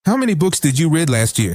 How many books did you read last year?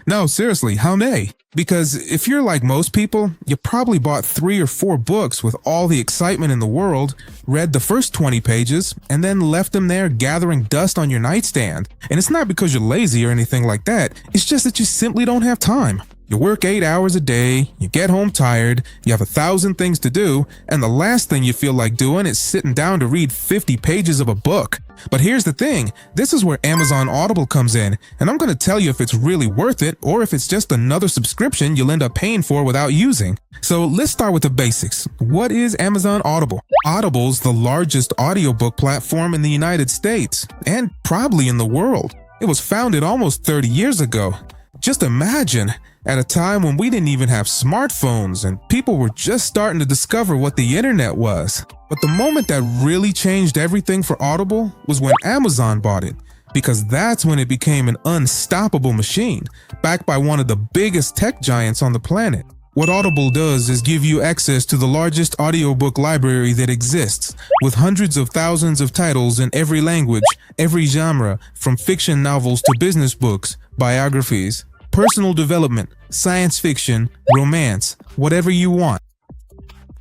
No, seriously, how many? Because if you're like most people, you probably bought 3 or 4 books with all the excitement in the world, read the first 20 pages, and then left them there gathering dust on your nightstand. And it's not because you're lazy or anything like that, it's just that you simply don't have time. You work 8 hours a day, you get home tired, you have 1,000 things to do, and the last thing you feel like doing is sitting down to read 50 pages of a book. But here's the thing, this is where Amazon Audible comes in, and I'm going to tell you if it's really worth it or if it's just another subscription you'll end up paying for without using. So let's start with the basics. What is Amazon Audible? Audible's the largest audiobook platform in the United States, and probably in the world. It was founded almost 30 years ago. Just imagine, at a time when we didn't even have smartphones and people were just starting to discover what the internet was. But the moment that really changed everything for Audible was when Amazon bought it, because that's when it became an unstoppable machine, backed by one of the biggest tech giants on the planet. What Audible does is give you access to the largest audiobook library that exists, with hundreds of thousands of titles in every language, every genre, from fiction novels to business books, biographies, personal development, science fiction, romance, whatever you want.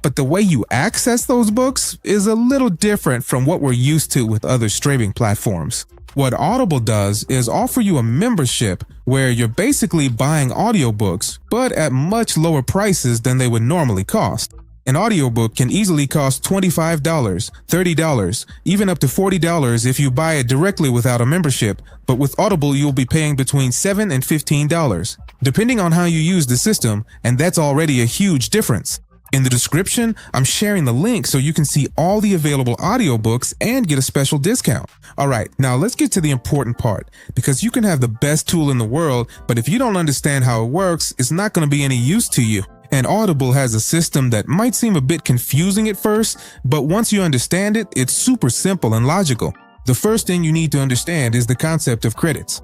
But the way you access those books is a little different from what we're used to with other streaming platforms. What Audible does is offer you a membership where you're basically buying audiobooks, but at much lower prices than they would normally cost. An audiobook can easily cost $25, $30, even up to $40 if you buy it directly without a membership, but with Audible you'll be paying between $7 and $15, depending on how you use the system, and that's already a huge difference. In the description, I'm sharing the link so you can see all the available audiobooks and get a special discount. Alright, now let's get to the important part, because you can have the best tool in the world, but if you don't understand how it works, it's not going to be any use to you. And Audible has a system that might seem a bit confusing at first, but once you understand it, it's super simple and logical. The first thing you need to understand is the concept of credits.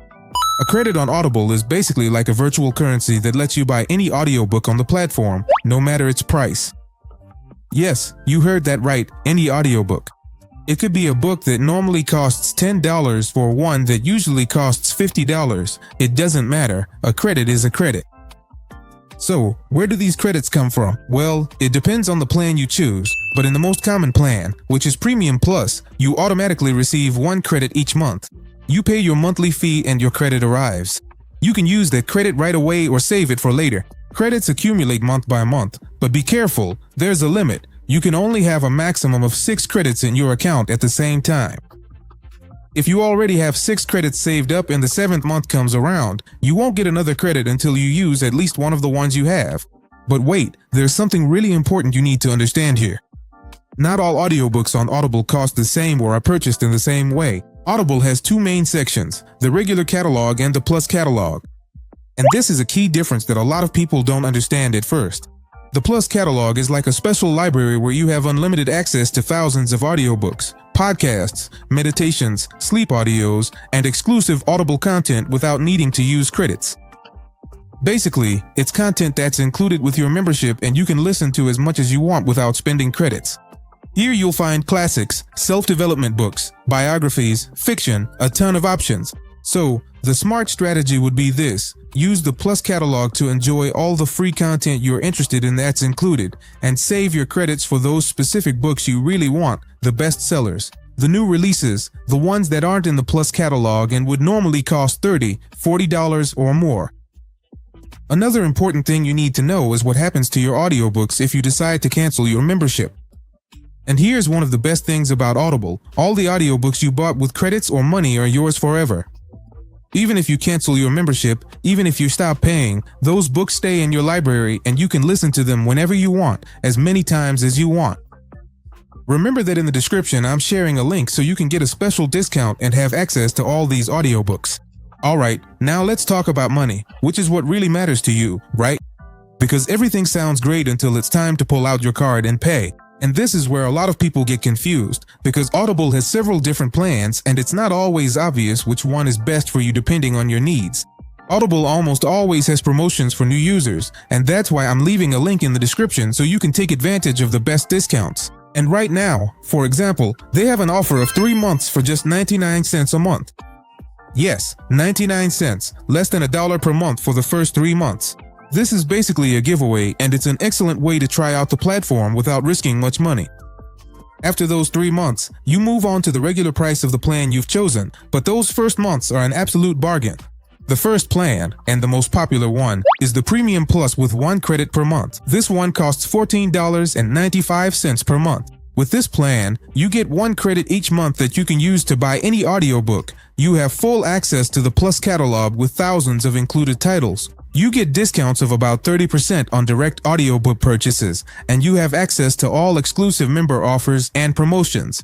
A credit on Audible is basically like a virtual currency that lets you buy any audiobook on the platform, no matter its price. Yes, you heard that right, any audiobook. It could be a book that normally costs $10 for one that usually costs $50. It doesn't matter, a credit is a credit. So, where do these credits come from? Well, it depends on the plan you choose, but in the most common plan, which is Premium Plus, you automatically receive 1 credit each month. You pay your monthly fee and your credit arrives. You can use that credit right away or save it for later. Credits accumulate month by month, but be careful, there's a limit. You can only have a maximum of 6 credits in your account at the same time. If you already have 6 credits saved up and the 7th month comes around, you won't get another credit until you use at least one of the ones you have. But wait, there's something really important you need to understand here. Not all audiobooks on Audible cost the same or are purchased in the same way. Audible has 2 main sections, the regular catalog and the Plus catalog. And this is a key difference that a lot of people don't understand at first. The Plus catalog is like a special library where you have unlimited access to thousands of audiobooks, podcasts, meditations, sleep audios, and exclusive Audible content without needing to use credits. Basically, it's content that's included with your membership and you can listen to as much as you want without spending credits. Here you'll find classics, self-development books, biographies, fiction, a ton of options. So, the smart strategy would be this: use the Plus catalog to enjoy all the free content you're interested in that's included, and save your credits for those specific books you really want, the best sellers, the new releases, the ones that aren't in the Plus catalog and would normally cost $30, $40 or more. Another important thing you need to know is what happens to your audiobooks if you decide to cancel your membership. And here's one of the best things about Audible: all the audiobooks you bought with credits or money are yours forever. Even if you cancel your membership, even if you stop paying, those books stay in your library and you can listen to them whenever you want, as many times as you want. Remember that in the description I'm sharing a link so you can get a special discount and have access to all these audiobooks. Alright, now let's talk about money, which is what really matters to you, right? Because everything sounds great until it's time to pull out your card and pay. And this is where a lot of people get confused, because Audible has several different plans and it's not always obvious which one is best for you depending on your needs. Audible almost always has promotions for new users, and that's why I'm leaving a link in the description so you can take advantage of the best discounts. And right now, for example, they have an offer of 3 months for just 99 cents a month. Yes, 99 cents, less than $1 per month for the first 3 months. This is basically a giveaway, and it's an excellent way to try out the platform without risking much money. After those 3 months, you move on to the regular price of the plan you've chosen, but those first months are an absolute bargain. The first plan, and the most popular one, is the Premium Plus with 1 credit per month. This one costs $14.95 per month. With this plan, you get 1 credit each month that you can use to buy any audiobook. You have full access to the Plus catalog with thousands of included titles. You get discounts of about 30% on direct audiobook purchases, and you have access to all exclusive member offers and promotions.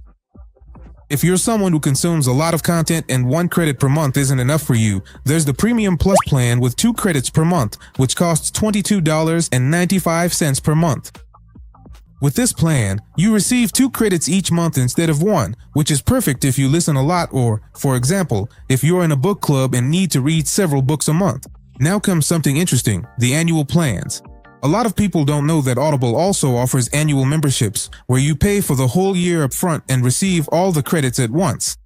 If you're someone who consumes a lot of content and 1 credit per month isn't enough for you, there's the Premium Plus plan with 2 credits per month, which costs $22.95 per month. With this plan, you receive 2 credits each month instead of 1, which is perfect if you listen a lot or, for example, if you're in a book club and need to read several books a month. Now comes something interesting, the annual plans. A lot of people don't know that Audible also offers annual memberships, where you pay for the whole year up front and receive all the credits at once.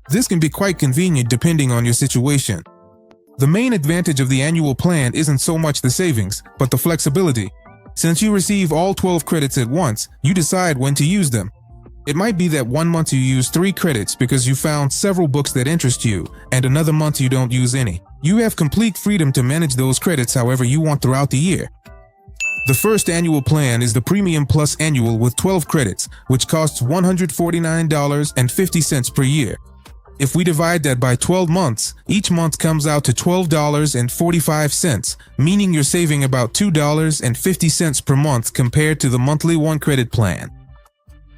This can be quite convenient depending on your situation. The main advantage of the annual plan isn't so much the savings, but the flexibility. Since you receive all 12 credits at once, you decide when to use them. It might be that 1 month you use 3 credits because you found several books that interest you, and another month you don't use any. You have complete freedom to manage those credits however you want throughout the year. The first annual plan is the Premium Plus Annual with 12 credits, which costs $149.50 per year. If we divide that by 12 months, each month comes out to $12.45, meaning you're saving about $2.50 per month compared to the monthly 1 credit plan.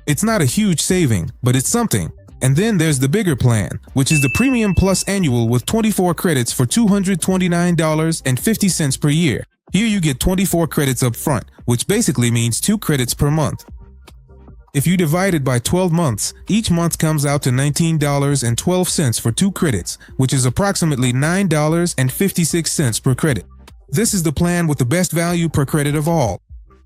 It's not a huge saving, but it's something. And then there's the bigger plan, which is the Premium Plus Annual with 24 credits for $229.50 per year. Here you get 24 credits up front, which basically means 2 credits per month. If you divide it by 12 months, each month comes out to $19.12 for 2 credits, which is approximately $9.56 per credit. This is the plan with the best value per credit of all.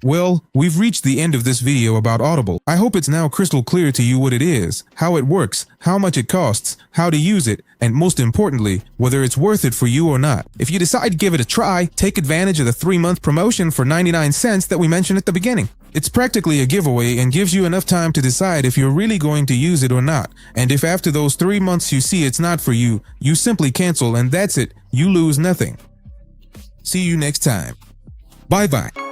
Well, we've reached the end of this video about Audible. I hope it's now crystal clear to you what it is, how it works, how much it costs, how to use it, and most importantly, whether it's worth it for you or not. If you decide to give it a try, take advantage of the 3-month promotion for 99 cents that we mentioned at the beginning. It's practically a giveaway and gives you enough time to decide if you're really going to use it or not. And if after those 3 months you see it's not for you, you simply cancel and that's it. You lose nothing. See you next time. Bye-bye.